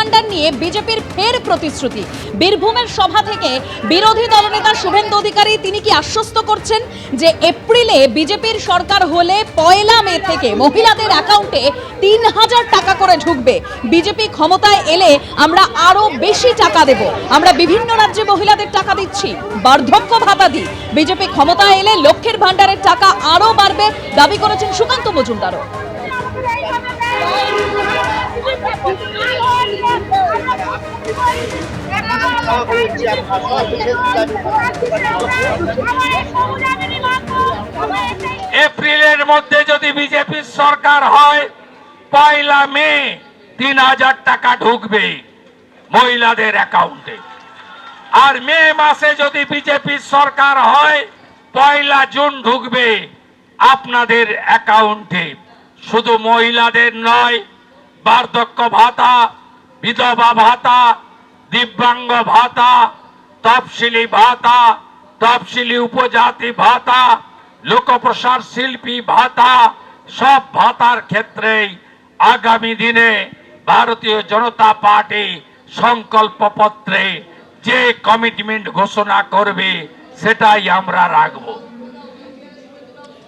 ভান্ডার নিয়ে বিজেপির ফের প্রতিশ্রুতি। বীরভূমের সভা থেকে বিরোধী দলনেতা শুভেন্দু অধিকারী তিনি কি আশ্বস্ত করছেন যে এপ্রিলে বিজেপির সরকার হলে 1 মে থেকে মহিলাদের অ্যাকাউন্টে 3000 টাকা করে ঢুকবে। বিজেপি ক্ষমতায় এলে আমরা আরো বেশি টাকা দেব, আমরা বিভিন্ন রাজ্যে মহিলাদের টাকা দিচ্ছি, বার্ধক্য ভাতা দিই। বিজেপি ক্ষমতায় এলে লক্ষ্মীর ভান্ডারের টাকা আরো বাড়বে দাবি করেছেন সুকান্ত মজুমদারও। এপ্রিলের মধ্যে যদি বিজেপির সরকার হয় 1 মে 3000 টাকা ঢুকবে মহিলাদের অ্যাকাউন্টে। আর মে মাসে যদি বিজেপির সরকার হয় 1 জুন ঢুকবে আপনাদের অ্যাকাউন্টে। শুধু মহিলাদের নয়, বার্ধক্য ভাতা, বিধবা ভাতা, দিব্যাঙ্গ ভাতা, তফসিলি ভাতা, তফসিলি উপজাতি ভাতা, লোকপ্রসার শিল্পী ভাতা, সব ভাতার ক্ষেত্রেই আগামী দিনে ভারতীয় জনতা পার্টি সংকল্পপত্রে যে কমিটমেন্ট ঘোষণা করবে সেটাই আমরা রাখবো।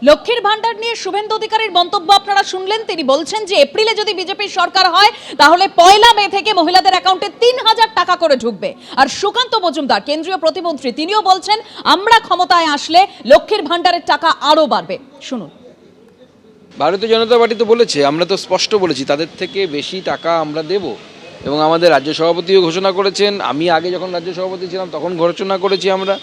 লক্ষ্মীর ভান্ডার নিয়ে শুভেন্দু অধিকারীর মন্তব্য আপনারা শুনলেন। তিনি বলছেন যে এপ্রিলে যদি বিজেপির সরকার হয় তাহলে 1 মে থেকে মহিলাদের অ্যাকাউন্টে 3000 টাকা করে ঢুকবে। আর সুকান্ত মজুমদার কেন্দ্রীয় প্রতিমন্ত্রী তিনিও বলছেন আমরা ক্ষমতায় আসলে লক্ষ্মীর ভান্ডারের টাকা আরো বাড়বে। শুনুন। ভারতীয় জনতা পার্টি তো বলেছে, আমরা তো স্পষ্ট বলেছি তাদের থেকে বেশি টাকা আমরা দেব, এবং আমাদের রাজ্য সভাপতিও ঘোষণা করেছেন। আমি আগে যখন রাজ্য সভাপতি ছিলাম তখন ঘোষণা করেছি আমরা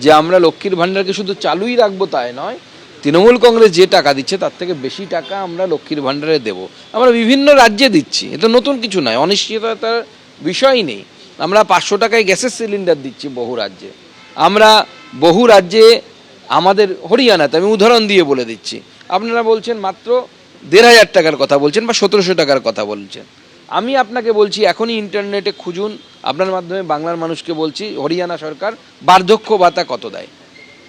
যে আমরা লক্ষ্মীর ভান্ডারকে শুধু চালুই রাখবো তাই নয়, তৃণমূল কংগ্রেস যে টাকা দিচ্ছে তার থেকে বেশি টাকা আমরা লক্ষ্মীর ভান্ডারে দেব। আমরা বিভিন্ন রাজ্যে দিচ্ছি, এটা নতুন কিছু নয়, অনিশ্চয়তার বিষয় নেই। আমরা 500 টাকায় গ্যাসের সিলিন্ডার দিচ্ছি বহু রাজ্যে। আমরা বহু রাজ্যে আমাদের হরিয়ানাতে, আমি উদাহরণ দিয়ে বলে দিচ্ছি, আপনারা বলছেন মাত্র 1500 টাকার কথা বলছেন বা 1700 টাকার কথা বলছেন। আমি আপনাকে বলছি এখনই ইন্টারনেটে খুঁজুন, আপনার মাধ্যমে বাংলার মানুষকে বলছি হরিয়ানা সরকার বার্ধক্য ভাতা কত দেয়।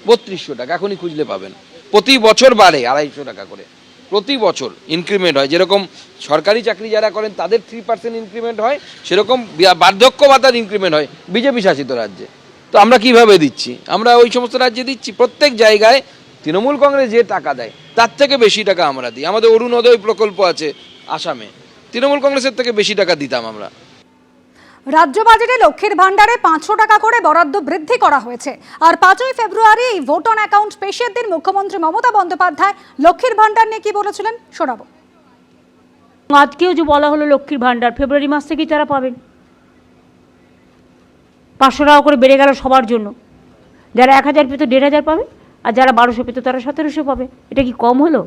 3200 টাকা, এখনই খুঁজলে পাবেন। প্রতি বছর বাড়ে 250 টাকা করে, প্রতি বছর ইনক্রিমেন্ট হয়। যেরকম সরকারি চাকরি যারা করেন তাদের 3% ইনক্রিমেন্ট হয়, সেরকম বার্ধক্য ভাতার ইনক্রিমেন্ট হয় বিজেপি শাসিত রাজ্যে। তো আমরা কিভাবে দিচ্ছি? আমরা ওই সমস্ত রাজ্যে দিচ্ছি। প্রত্যেক জায়গায় তৃণমূল কংগ্রেস যে টাকা দেয় তার থেকে বেশি টাকা আমরা দিই। আমাদের অরুণোদয় প্রকল্প আছে আসামে, তৃণমূল কংগ্রেসের থেকে বেশি টাকা দিতাম আমরা। রাজ্য বাজেটে লক্ষ্মীর ভান্ডারে 500 টাকা করে বরাদ্দ বৃদ্ধি করা হয়েছে। আর 5ই ফেব্রুয়ারি এই ভোট অন অ্যাকাউন্ট পেশের দিন মুখ্যমন্ত্রী মমতা বন্দ্যোপাধ্যায় লক্ষ্মীর ভান্ডার নিয়ে কি বলেছিলেন শোনাবো। আজকেও যে বলা হলো লক্ষ্মীর ভান্ডার ফেব্রুয়ারি মাস থেকেই তারা পাবেন। 500 টাকা করে বেড়ে গেল সবার জন্য। যারা 1000 পেত 1500 পাবে, আর যারা 1200 পেত তারা 1700 পাবে। এটা কি কম হলো?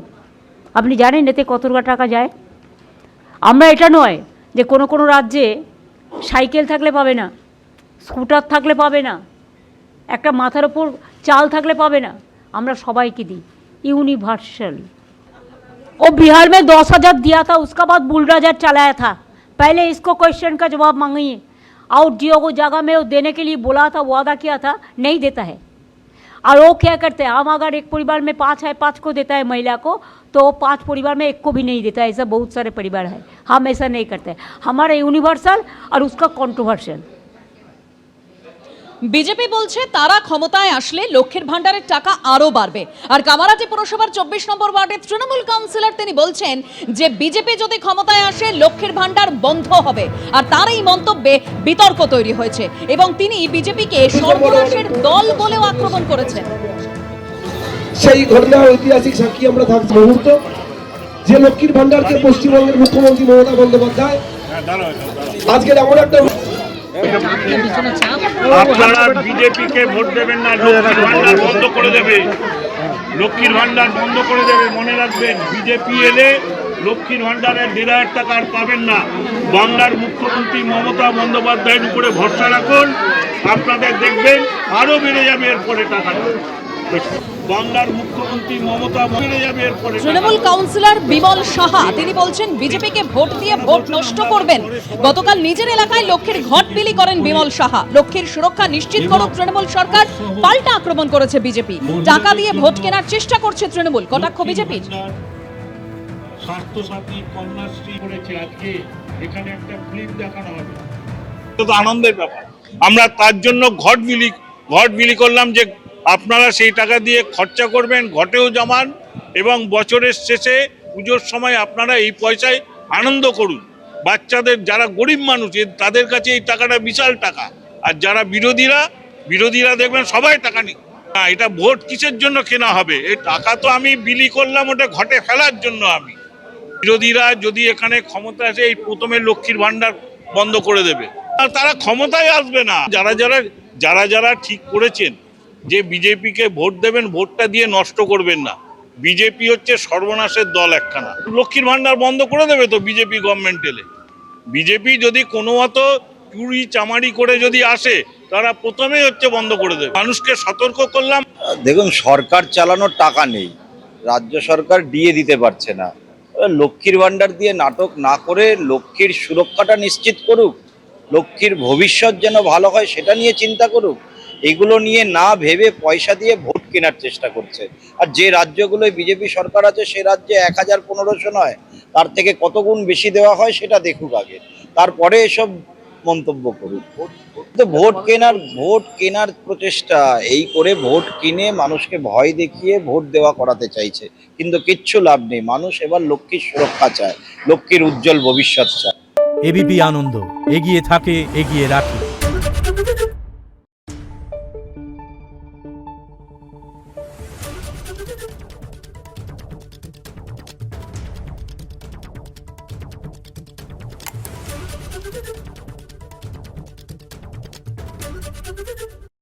আপনি জানেন এতে কত টাকা যায়? আমরা এটা নয় যে কোনো কোনো রাজ্যে সাইকেল থাকলে পাবে না, স্কুটার থাকলে পাবে না, একটা মাথার ওপর চাল থাকলে পাবে না। আমরা সবাইকে दिई यूनिवर्सल। और बिहार में 10,000 दिया था, उसका बाद बुलडोजर चलाया था। पहले इसको क्वेश्चन का जवाब मांगिए। आउट जियो को जगह में वो देने के लिए बोला था, वादा किया था, नहीं देता है। और वो क्या करते हैं, हम अगर एक परिवार में 5 है, 5 को देता है महिला को, तो 5 परिवार में 1 को भी नहीं देता है। ऐसा बहुत सारे परिवार है। हम ऐसा नहीं करते। हमारा यूनिवर्सल और उसका कंट्रोवर्शियल। বিজেপি বলছে তারা ক্ষমতায় আসলে লক্ষ্মীর ভান্ডারের টাকা আরো বাড়বে। আর কামারাটি পুরসভার 24 নম্বর ওয়ার্ডের তৃণমূল কাউন্সিলর তিনি বলছেন যে বিজেপি যদি ক্ষমতায় আসে লক্ষ্মীর ভান্ডার বন্ধ হবে। আর তার এই মন্তব্যে বিতর্ক তৈরি হয়েছে এবং তিনি বিজেপিকে সর্বনাশের দল বলেও আক্রমণ করেছেন। সেই ঘটনার ঐতিহাসিক সাক্ষী আমরা থাকছি মুহূর্ত যে লক্ষ্মীর ভান্ডারকে পশ্চিমবঙ্গের মুখ্যমন্ত্রী মমতা বন্দ্যোপাধ্যায় আজকের এমন একটা আপনারা বিজেপিকে ভোট দেবেন না, লক্ষ্মীর ভান্ডার বন্ধ করে দেবে, লক্ষ্মীর ভান্ডার বন্ধ করে দেবে। মনে রাখবেন, বিজেপি এলে লক্ষ্মীর ভান্ডারের 1500 টাকা আর পাবেন না। বাংলার মুখ্যমন্ত্রী মমতা বন্দ্যোপাধ্যায়ের উপরে ভরসা রাখুন, আপনাদের দেখবেন আরো বেড়ে যাবে এরপরে টাকা। বাংলার মুখ্যমন্ত্রী মমতা বেড়ে যাবে এরপরে। তৃণমূল কাউন্সিলর বিমল সাহা তিনি বলছেন বিজেপিকে ভোট দিয়ে ভোট নষ্ট করবেন। গতকাল নিজের এলাকায় লক্ষ্মীর ঘট বিলি করেন বিমল সাহা। লক্ষ্মীর সুরক্ষা নিশ্চিত করুক তৃণমূল সরকার, পাল্টা আক্রমণ করেছে বিজেপি। টাকা দিয়ে ভোট কেনার চেষ্টা করছে তৃণমূল, কটাক্ষ বিজেপির। স্বাস্থ্যসাথী, কন্যাশ্রী করেছে। আজকে এখানে একটা ফিল্ম দেখানো হবে, তো আনন্দের ব্যাপার। আমরা তার জন্য ঘট বিলি করলাম যে আপনারা সেই টাকা দিয়ে খরচা করবেন, ঘটেও জমান, এবং বছরের শেষে পুজোর সময় আপনারা এই পয়সায় আনন্দ করুন। বাচ্চাদের যারা গরিব মানুষ তাদের কাছে এই টাকাটা বিশাল টাকা। আর যারা বিরোধীরা দেখবেন সবাই টাকা নিয়ে। না, এটা ভোট কিসের জন্য কেনা হবে? এই টাকা তো আমি বিলি করলাম ওটা ঘটে ফেলার জন্য। আমি বিরোধীরা যদি এখানে ক্ষমতা আসে এই প্রথমে লক্ষ্মীর ভান্ডার বন্ধ করে দেবে, আর তারা ক্ষমতায় আসবে না। যারা ঠিক করেছেন যে বিজেপিকে ভোট দেবেন, ভোটটা দিয়ে নষ্ট করবেন না। বিজেপি হচ্ছে সর্বনাশের দল একখানা। লক্ষ্মীর ভান্ডার বন্ধ করে দেবে তো বিজেপি গভর্নমেন্ট এলে। বিজেপি যদি কোনো মতো চুরি চামারি করে যদি আসে, তারা প্রথমেই হচ্ছে বন্ধ করে দেবে। মানুষকে সতর্ক করলাম। দেখুন, সরকার চালানোর টাকা নেই, রাজ্য সরকার দিয়ে দিতে পারছে না। লক্ষ্মীর ভান্ডার দিয়ে নাটক না করে লক্ষ্মীর সুরক্ষাটা নিশ্চিত করুক, লক্ষ্মীর ভবিষ্যৎ যেন ভালো হয় সেটা নিয়ে চিন্তা করুক। এগুলো নিয়ে না ভেবে পয়সা দিয়ে ভোট কেনার চেষ্টা করছে। আর যে রাজ্যগুলোয় বিজেপি সরকার আছে সে রাজ্যে 1000-1500 নয়, তার থেকে কত গুণ বেশি দেওয়া হয় সেটা দেখুক আগে, তারপরে এসব মন্তব্য করুক। তো ভোট কেনার প্রচেষ্টা এই করে ভোট কিনে মানুষকে ভয় দেখিয়ে ভোট দেওয়া করাতে চাইছে, কিন্তু কিচ্ছু লাভ নেই। মানুষ এবার লক্ষ্মীর সুরক্ষা চায়, লক্ষ্মীর উজ্জ্বল ভবিষ্যৎ চায়। এবিপি আনন্দ, এগিয়ে থাকে, এগিয়ে রাখে।